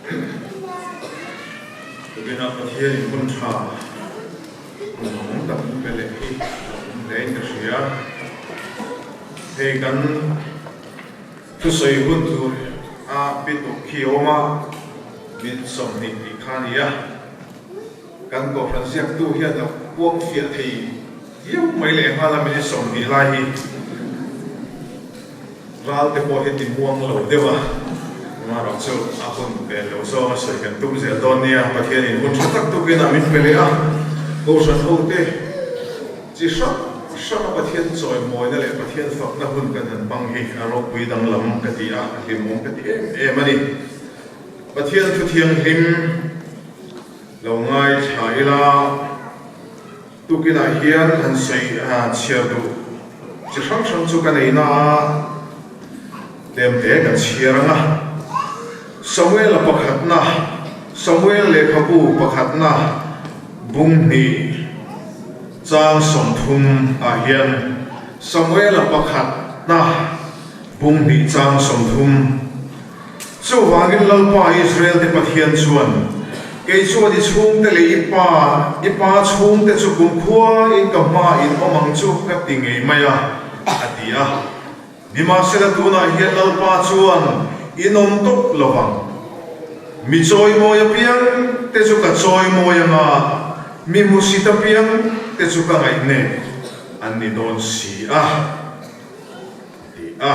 Bina pathian kun tha nong tam pele hi lein ka ria he kan tu soi hun tu a pitu khioma min som ni ti khania kan ko fransiak tu hian la puang fia thei yau mai le hala min som ni lai hi ral te po he ti muang lo dewa mà rồi sau upon bellow so so kan tum zel don nia pathian in hun tak tu kina min pele a ko san ho te chi sha pathian choi moi na le pathian fak na hun kan han bang hi aro pui dang lam ka ti a hi mong ka ti em ani pathian thu thiang him lo ngai thaila tu kina hian han sei a chiar du chi sang chu kan ei na tem te kan chiaranga Samuel pakhatna Samuel lekhabu pakhatna bungni chang somthum a hian Samuel pakhatna bungni chang somthum chu wangin lalpa Israel te pathian chuan ke chu di chung te le ipa chung te chu kum khua in kama in omang chu ka tingai maya atia bima sela tuna hian lalpa chuan inom tok lowang mi choi moya piang te chu ka choi moya nga mi musita piang te chu ka ngai ne ani don si a ti a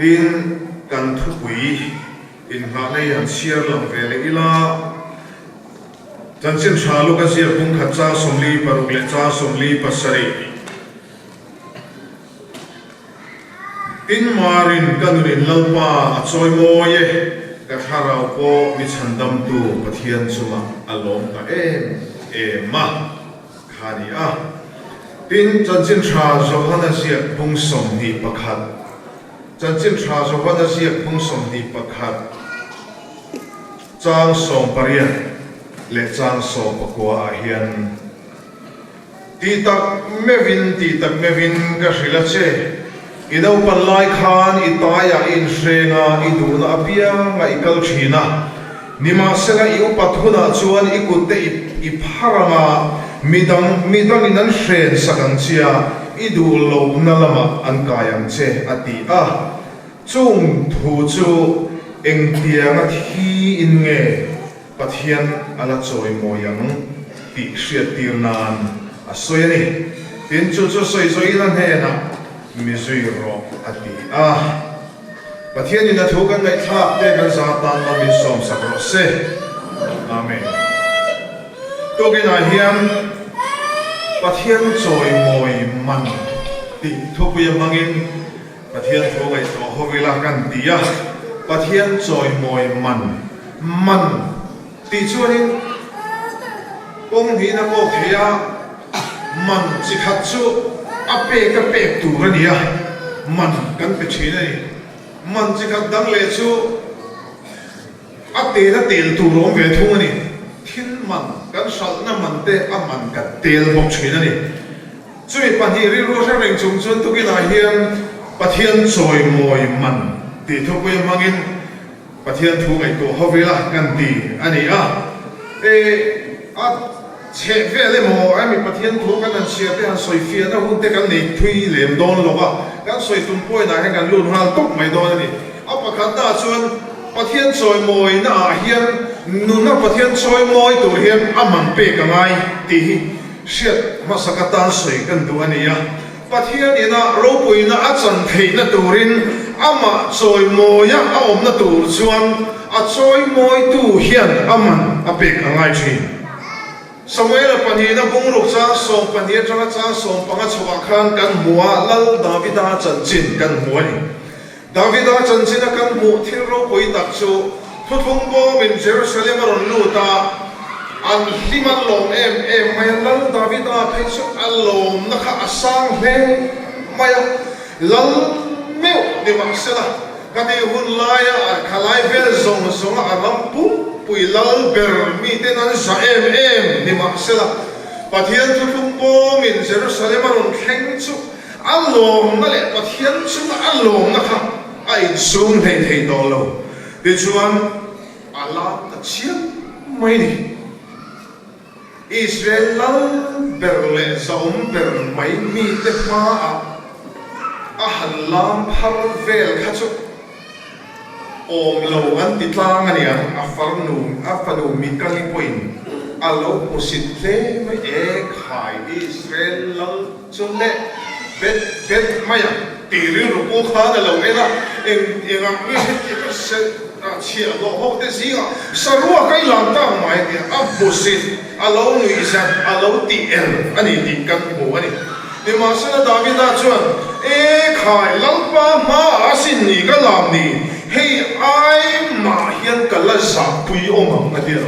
tin kan thu pui in ha nei an siar lam vele ila chanchin thalu ka siar pung khat cha somli paruk le cha somli pasari in marin kanurin lalpa choi moye ka tharau ko mi chandam tu pathian chuma alom ka ma khani a tin chanchin tha zohana sia pung som ni pakhat chanchin tha zohana sia pung som ni pakhat chang som parian le chang som pakwa a hian ti tak mevin ka hrila che Idaw panlai khan itaya in srenga iduna apia nga ikal china nima sela iu pathuna chuan ikutte ipharanga midang inan sren sakanchia idul lo nalama an kayam che ati a chung thu chu engtianga thi in nge pathian ala choi moyang ti hriat tirnan asoyani tin chu soi lan he na mizui ro ati a pathian in a thukan ngai thak te kan za tan ma min som sakro se amen to gina hiam pathian choi moi man ti thupu ya mangin pathian thogai to hovila kan dia pathian choi moi man ti chuanin kong hi na ko thea man chi khat chu ape ka pe tu rania man kan pe china ni man chi khat dang le chu ate na tel tu rom ve thung ani thin man kan sal na man te a man ka tel bok china ni chui pani ri ro sa reng chung chun tu ki na hiam pathian choi moi man ti thu pe mangin pathian thu ngai to hovela kan ti ani a che vele mo ami pathian thu kan an sia te an soi fia na hun te kan nei thui lem don lowa kan soi tum poi na kan lun hal tok mai don ani apa khat da chuan pathian choi moi na hian nu na pathian choi moi tu hian amang pe ka ngai ti siat masakatan soi kan du ani ya pathian ina ro pui na a chan thei na turin ama choi moi ya a om na tur chuan a choi moi tu hian aman a pe ka ngai thin Samuel pani na bungruk cha som pani atanga cha som panga chwa khan kan mua lal Davida chanchin kan muani Davida chanchin kan mu thil ro poi tak chu thuthung bo min Jerusalem ron luta an liman lom em mai lal Davida phei chu alom na kha asang he maya lal meu ni maksela kati hun laya khalai vel zong aram pui lal ber mi tenan sa em ni maksela pathian thuthung bo min Jerusalem ron thleng chu alom na le pathian chu alom na kha ai sum thei to lo ti chuan alam ta chiam mai ni Israel berle zaum ber mai mi te ma a halam har vel khachu om lo an ti tlang ania a fanu mi kali point alo posit le mai e khai Israel chole bet maya tiri ruku kha da lo ela en mi se chia lo ho te zinga sarua kai lam ta mai dia a posit alo nu isa alo ti ani ti kan mo ani ni ma sa Davida chuan e khai lalpa ma asin ni ka lam ni hei ai ma hian kala sa pui om ma dia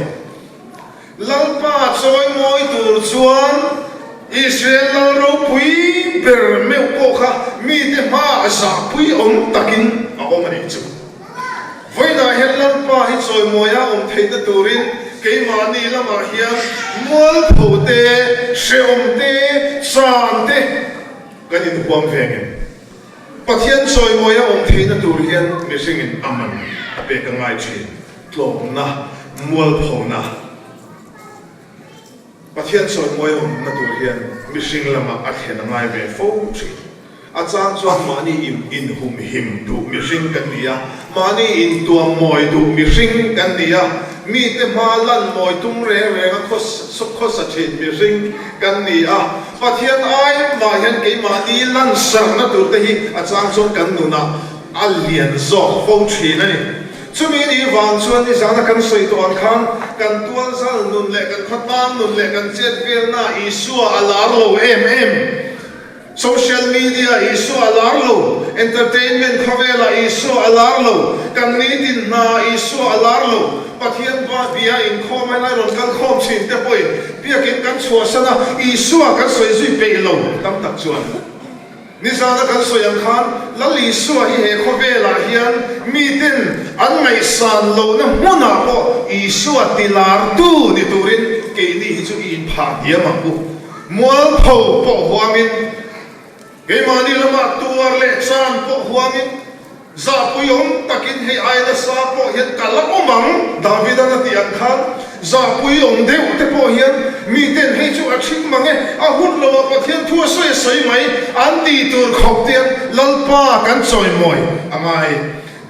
lalpa choi moi tur chuan Israel ro pui ber me ko kha mi te ma sa pui om takin a om ani chu voi na hel lalpa hi choi moya om theina turin ke ma ni lama hian mol phote sheom te san te kanin huam vengem pathian choi moya om theina tur hian misingin aman ape ka ngai chin tlom na mol phona pathian choi moya om na tur hian mising lama athena ngai ve fo chi achang chuan mani in hum him du mising kan nia mani in tuam moi du mising kan nia mi te malan moi tum re re ga khos sa chin mising kan nia pathian ai ma hian ke ma di lan sar na tur te hi achang chuan kan nu na alian zo fo chi na ni chumi ni wang chuan ni zana kan soi to an khan kan tuan sal nun le kan khatang nun le kan chet vel na isua alar lo em social media isu alarlo entertainment khavela isu alarlo kan nitin na isu alarlo pathian ba bia in khom ai ron kan khom chin te poi bia kin kan chua sana isu kan soi zui pe lo tam tak chuan ni zana kan soi an khan lali isu hi he khovela hian mitin an ngai san lo na mona po isu tilar tu ni turin ke ni hi chu in pha dia ma ku mual pho po huamin ke mani lama tuar le san po huamin za puyom takin hei aina sa po hian kalak omang Davida na ti an khan za puyom deu te po hian mi ten hei chu achik mange a hun lo pathian thua soi mai an ti tur khop tian lalpa kan choi moi amai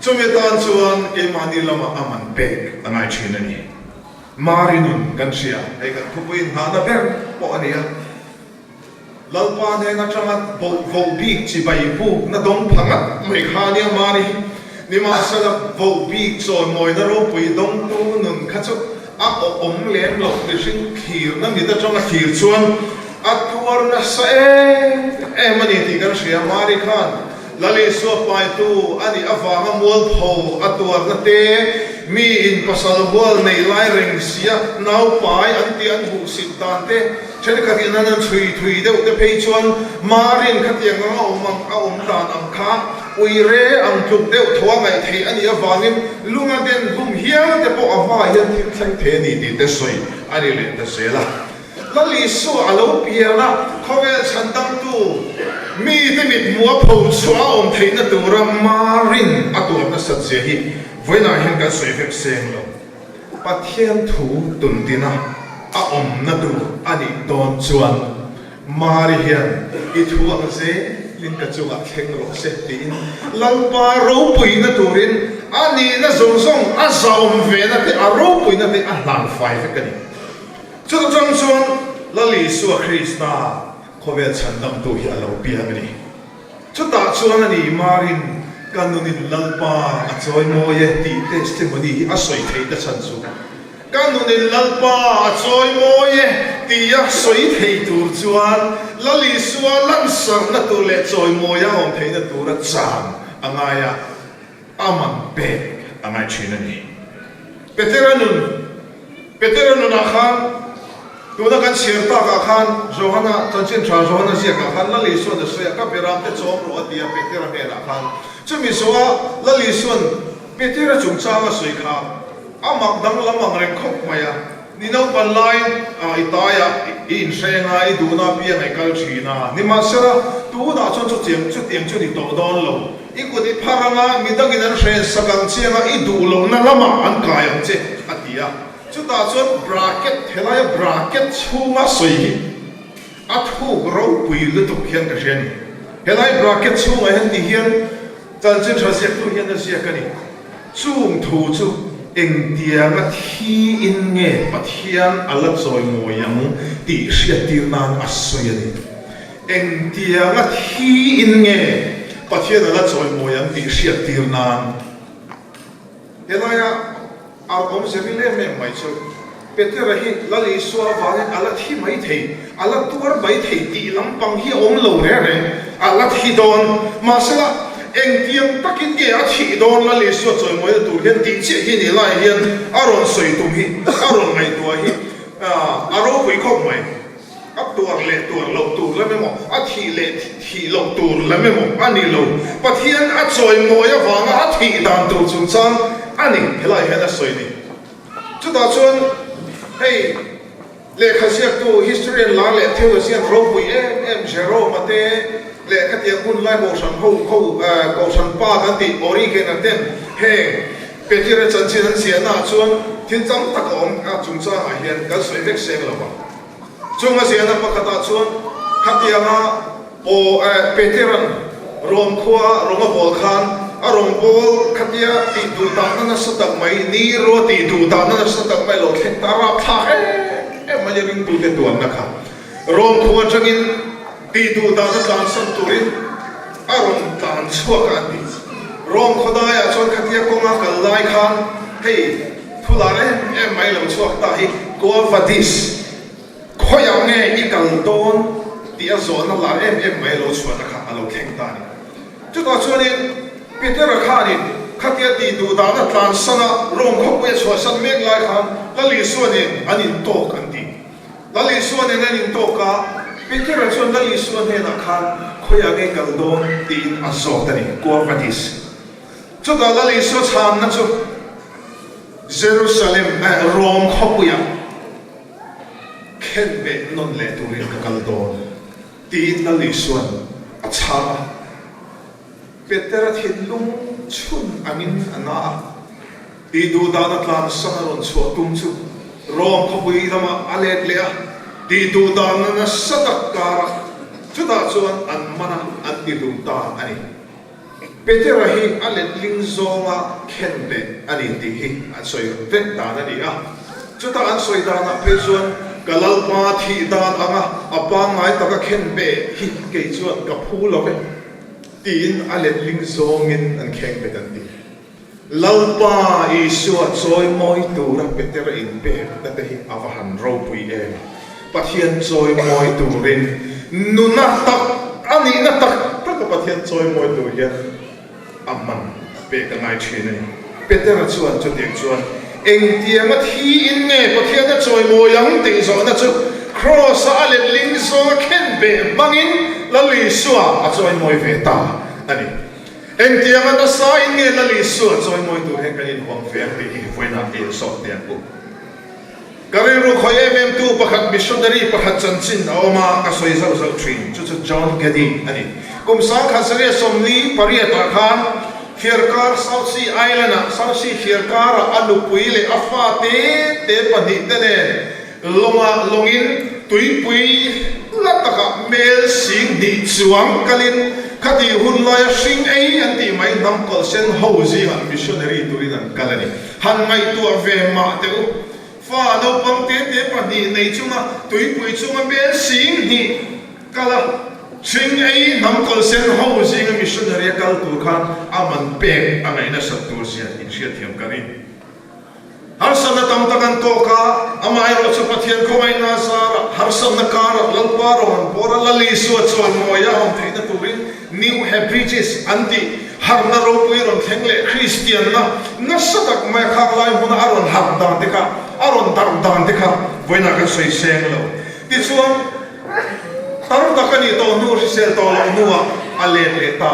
chumi tan chuan ke mani lama aman pek angai chinani marinun kan sia ei kan khupuin ha na ber po ania lalpa ne na changat vo big chi bai pu na dong phangat mai khania mari ni ma sala vo big choi moi na ro pui dong tu nun khachu a om len lo ni sing khir na mi da changa khir chuan a tuar na sa e mani ti kan sia mari khan lali so pai tu ani awanga mol pho a tuar na te mi in pasal bol nei lai reng sia nau pai an ti an bu sin tan te chen khati nan thui de te phei chuan marin khatiang a om dan am kha ui re ang tuk de thwa ngai thei ani awangin lunga den bum hiang te po awa hian thim thleng the ni ti te soi ani le te sela lali so alo piala khovel chandam tu mi te mit mua pho chua om thei na tura marin atur na sat se hi voina hin ka soi vek seng lo pathian thu tun tina a om na tu ani don chuan mari hian I thuang se lin ka chunga thleng ro se tin lalpa ro pui na turin ani na zong zong a zaum ve na te a ro pui na te a hlan fai ve kani chu chang chuan lali su Krista khovel chandam tu hi alo piang ni chu ta chuan ani marin kanunin lalpa a choi moye ti testimony a soi thei ta chan chu kanunin lalpa a choi moye ti a soi thei tur chuan lali suwa lan sang na tu le choi moya om thei na tur a chang angaya aman pe angai chinani peteranun a khan tuna kan sirta ka khan Johana chanchin tra Johana sia ka khan lali suwa na soya ka peram te chom ro atia petera hela khan chumi suwa lali suwan petera chung changa soi kha amak dang lamang reng khop maya Nino panlain itaya in senga I do na pia ngai kal thina ni masara tu na chon chu tiang chu ni to don lo I ku ti pharanga mi dangin an hre sakang chianga I du lo na lama an kayam che atia chu ta chon bracket helai bracket chunga soi a thu ro pui lu tu hian ka hian helai bracket chunga hian ti hian chan chen tha siak tu hian na siak ani chung thu chu eng tiang a thi in nge pathian ala choi mo yang ti hriat tir nan asoi ani eng tiang a thi in nge pathian ala choi mo yang ti hriat tir nan helaya a om se ri le me mai chu Peter hi lali suwa vale ala thi mai thei ala tuar bai thei ti lampang hi om lo re ala thi don masala eng tiang takin ge a thi don lali suwa choi moi tu hian ti che hi ni lai hian aron soi tum hi aron ngai tua hi aro pui khop mai ap tuar le tuar lo tur la me mo a thi le thi lo tur la me mo ani lo pathian a choi moi a wanga a thi dan tu chung chang ani helai hena soi ni chu ta chon hey le khasiak tu history la le theologian ro pui em zero mate le katia kun lai bo san ho ko san pa kan ti origin atem he petira chan chin an sia na chuan thin chang tak om a chung cha a hian kal soi vek seng lo ba chunga sia na pakata chuan katia ma o petiran rom khwa ronga bol khan a rom bol katia ti du ta na satak mai ni ro ti du ta na satak mai lo khen tara pha e ma ring tu te tuan na kha rom khwa changin ti du ta na tan san turin a rom tan chua ka ti rom khoda ya chon khatia ko ma kal lai khan hey thula re e mai lo chuak ta hi ko vadis khoya nge I kal don ti a zon na la em mai lo chua na kha alo khen ta ni chu ta chuanin Peter Khanin khatia ti du da na tlan sana rom khop we chwa san mek lai khan lali suanin anin to kan ti lali suanin anin to ka Peter chon lali suan he na khan khoya nge kal don tin azok tani ko vadis chu da lali su chan na chu Jerusalem rom khop ya khen be non le tu rin kal don tin lali suan acha Peter thilung chun amin ana ti du da na tlan sanaron chu tum chu rom khopui dama alet le ti du da na satak kara chu da chuan an mana an ti du ta ani Peter hi alet ling zonga khenbe ani ti hi an soi vet da na ni a chu ta an soi da na pe chuan kalal pa thi dan anga apa ngai ta ka khenbe hi ke chuan ka phu lo ve tin alet ling zongin an kheng betan ti lalpa isu a choi moi tu ra Peter in be ta te hi avahan ro pui e pathian choi moi tu rin nuna tak ani na tak ka pathian choi moi tu hian amman pe ka ngai thine Peter chuan chu tiang chuan eng tiang a thi in nge pathian a choi moi yang ti zo na chu cross alet ling zo khen be bangin lali suwa a choi moi ve ta ani eng tiang a sa in nge lali suwa choi moi tu he kanin hong fe ti hi voina ti so tiang ku kariru khoye mem tu pakhat missionary pakhat chanchin awma ka soi zau zau thin chu chu John Gedi ani kum sang khasre somni pariata khan Fierkar South Sea Island South Sea Fierkar anu puile afate te pani tene longa longin tui pui lataka mel sing ni chuang kalin khati hun lai sing ei anti mai nam kol sen hozi han missionary turin an kalani han mai tu ave ma te u fa no pang te pani nei chunga tui pui chunga mel sing ni kala sing ei nam kol sen hozi nga missionary kal tu khan aman pe angai na satur sia in sia thiam karin harsan na tam takan toka amai ro chu pathian ko mai na sara harsan na kara lalparo han pora lali su chuan moya hom theina turin new bridges anti har na ro pui ron thengle Christian na satak mai khak lai huna aron hak dan deka aron dar dan deka voina ka sei seng lo ti chuan tar takani to nu sel to lo nuwa ale le ta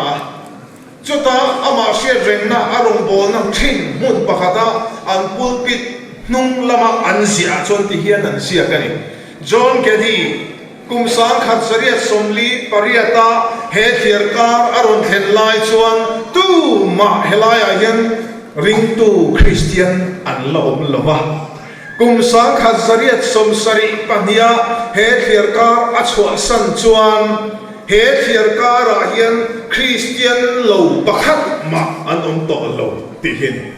chuta ama she rengna arong bol na thin mun pakhata an pulpit nung lama an sia chon ti hian an sia kani John Kedi kum sang khat saria somli pariata he thirkar aron thenlai chuan tu ma helaya hian ring tu Christian an lo lova kum sang khat saria somsari pahnia he thirkar achwa san chuan he thirkar hian Christian lo pakhat ma an to lo ti hin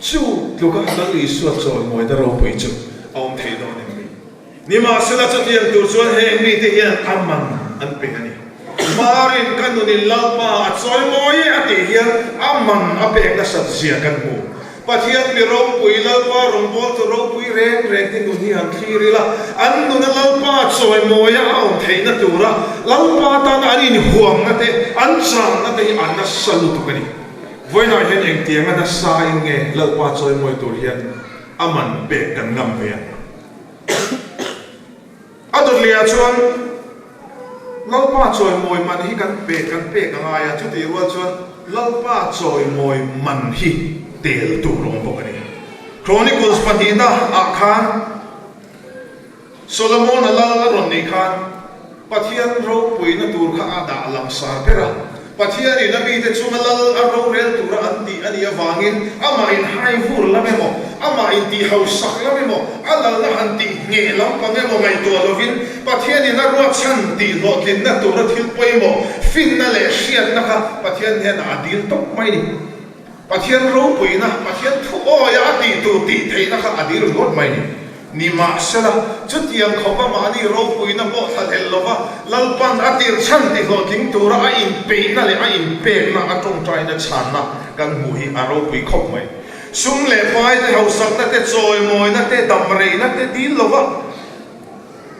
chu luka lali suat choi moi da ro pui chu om thei do ni ni ma sela chu tiang tu chuan he mi te hian amman an pe ani marin kanu ni lalpa choi moi ati hian amman ape na sat sia kan mu pathian mi ro pui lalpa rom bol to ro pui reng reng ti nu ni an thiri la an nu na lalpa choi moi a om thei na tu ra lalpa ta na ani ni huam na te an chang na te an na salu tu kani voi na hian eng tiang na sa in nge lalpa choi moi tur hian aman pe kan ngam ve ador lia chuan lalpa choi moi man hi kan pe ka aya chu ti ro chuan lalpa choi moi man hi tel tu rong bo ani Chronicles patina akhan Solomon ala ron ni khan pathian ro pui na tur kha ada lam sar pera pathian ni nabi te chumalal aro rel tura anti ani awangin ama in hai fur lamemo ama in ti hausak lamemo alal na hanti nge lam pamemo mai to lovin pathian ni na ro chan ti lotlin na tura thil poimo fin na le shian na kha pathian he na adil tok mai ni pathian ro pui na pathian thu o ya ti tu ti thei na kha adil lot mai ni ma sala chutiam khopa mani ro pui na bo thal lova lalpan atir chan ti ho ting tura a in pe na le a in pe na atong trai na chan na kan mu hi a ro pui khop mai sum le pai te hausak na te choi moi na te damrei na te din lova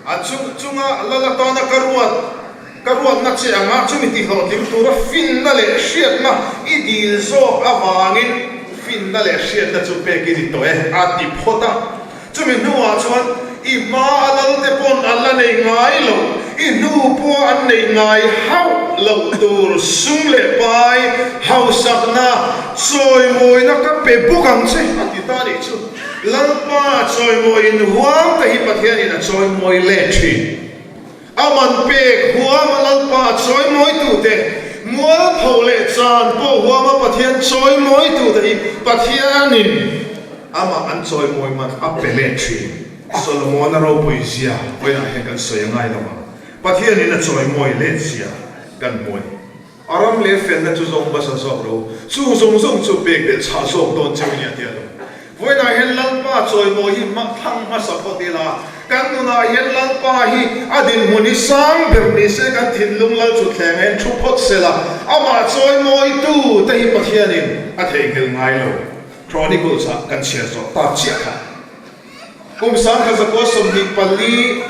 a chunga lala ta na karuat na che anga chumi ti ho ting tura fin na le shiat na i dil zo awangin fin na le shiat na chu pe ki ni to e a ti phota chumi nuwa chuan i ma alal te pon alla nei ngai lo i nu po an nei ngai hau lo tur sum le pai hau sak na choi moi na ka pe bukang che ati ta ni chu lalpa choi moi in huang te hi pathian in a choi moi le thi aman pe huam lalpa choi moi tu te mual phau le chan po huam pathian choi moi tu te hi pathian in ama an choi moi man apele tri Solomon ro poesia when I can say ngai lama pathian in a choi moi le sia kan moi aram le fen na chu zong ba sa so ro chu zong chu pe de cha so don chu nya dia lo when I hen lang pa choi moi hi ma thang ma sa pho ti la kan nu na hen lang pa hi adin muni sang ber ni se kan thin lung lal chu thleng hen thu phot se la ama choi moi tu te hi pathian in a thei ngel ngai lo Chronicles kan share so ta chia kha kum sang kha zakwa somni pali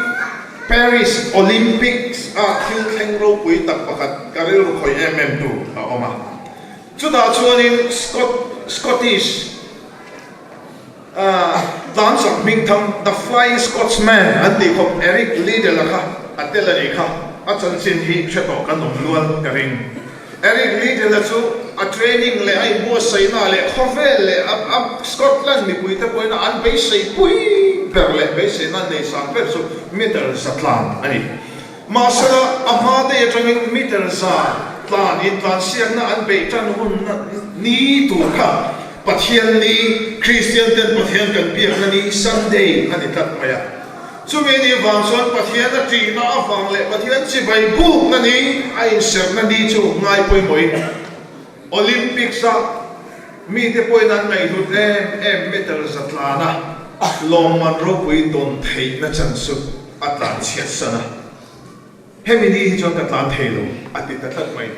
Paris Olympics a thil thleng ro pui tak pakhat karil ro khoi mm2 a oma chuda chuanin Scottish dance of Mingtham the Flying Scotsman anti khop Eric Liddell kha atelani kha a chan sin hi cheto kan nom lual karing Eric Liddell chu a training le ai bo sai na le khovel le up Scotland mi pui ta poina an be sei pui per le be sei na nei sang per so meter satlan ani masala ama de training meter sa plan in plan siang na an be tan hun ni tu kha pathian ni Christian ten pathian kan piak na ni Sunday ani tat maya chumi ni wang son pathian na ti na awang le pathian chi bai bu na ni ai ser na ni chu ngai poi moi Olympics sa mi te poi nan mai ru em meter zatlana long man ro pui don thei na chan su atlan chiat sana hemi ni chon ka tan thei lo ati ta tat mai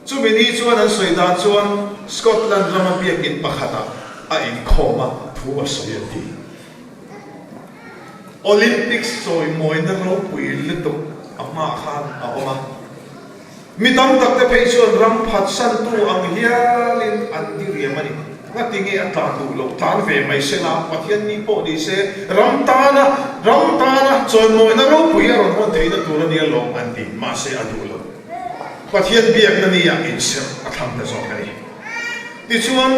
chumi ni chuan an soi dan chuan Scotland rama piak in pakhata a in khoma thu a soyati Olympics soi moi na ro pui litu ama khan a oma mitam tak te phei chuan ram phat san tu ang hialin an diri mani ngatinge atlan du lo tan ve mai sena pathian ni po ni se ram tana choi moi na ro pui ron hon thei na tur ni lo an ti ma se adu lo pathian biak na ni ya in se atham na zo kai ti chuan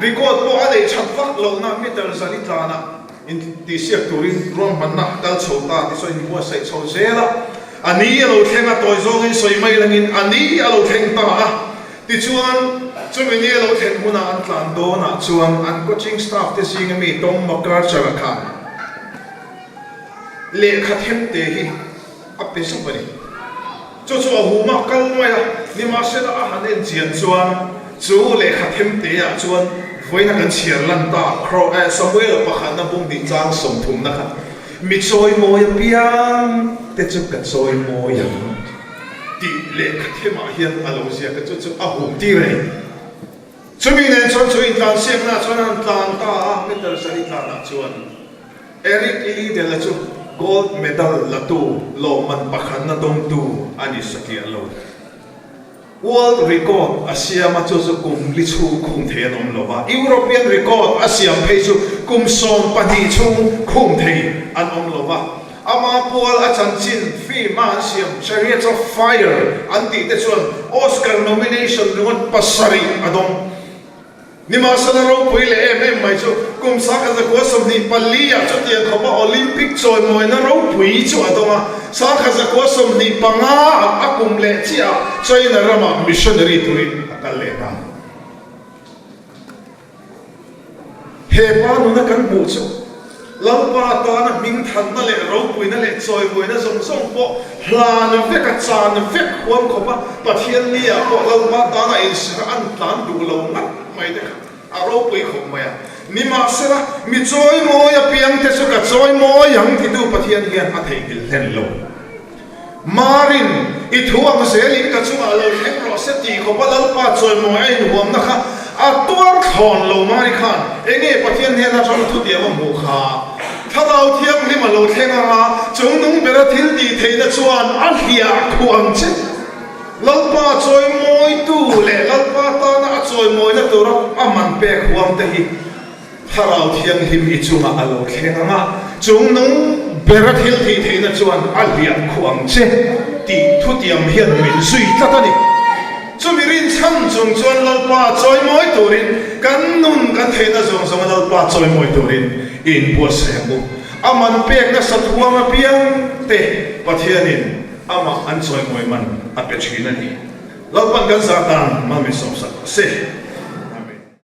record po ade chatwak lo na meter zali tlana in ti siak turin rom manna kal chota ti so in bo sai chho zela ani alo thenga toy zong in soi mai langin ani alo theng ta a ti chuan chumi ni alo theng huna an tlan do na chuan an coaching staff te sing mi tom makra chara khan le khathem te hi ape so bani chu chu hu ma kal mai ni ma se a hanen chian chuan chu le khathem te a chuan voina kan chiar lan ta kro samuel pakhan na bung din chang som thum na kha mi choi mo ya piang te chu ka choi mo ya ti le khathem a hian alo sia ka chu a hum ti re chumi nen chon chu in tlan siam na chon an tlan ta a meter sari tlan na chuan Eric Lee de la chu gold medal latu lo man pakhan na dong tu ani sakia lo world record Asia ma chu kum li chu khum the nom lova European record Asia phei chu kum som pani chu khum the an om lova ama pol a chan chin fi ma siam chariots of fire anti te chuan Oscar nomination lungot pasari adong nima sana ro pui le em mai chu kum sa ka za ko som ni palia chu tian khoba Olympic choi moi na ro pui chu adonga sa ka za ko som ni panga akum le chia choi na rama missionary turin akal le ta he pa nu na kan mu chu lau pa ta na ming than na le ro pui na le choi moi na som som po hla na ve ka cha na ve khom khoba pathian ni a po lau pa ta na in sa an tlan du lo na mai de aro pui khom mai ni ma sera mi choi mo ya piang te so ka choi mo yang ti du pathian hian a thei gil hen lo marin I thuang se ling ka chunga lo heng ro se ti ko pa lo pa choi mo ai huam na kha a tuar thon lo mari khan enge pathian he na thong thu ti ma mu kha tharau thiam ni ma lo thenga ma chung nung bera thil ti theina chuan a hlia thuang che lo pa choi moi tu le lo pa ta na choi moi na tu ro a man pe huam te hi tharau thiam him I chunga a lo thenga ma chung nung bera thil ti theina chuan a hlia khuang che ti thu tiam hian min sui tatani chumirin cham chung chuan lo pa choi moi turin kan nun kan theina zong zong lo pa choi moi turin in bo semu aman pek na satwa ma piang te pathianin ama an choi moi man a pe china ni lo pan kan sa tan ma mi som sa se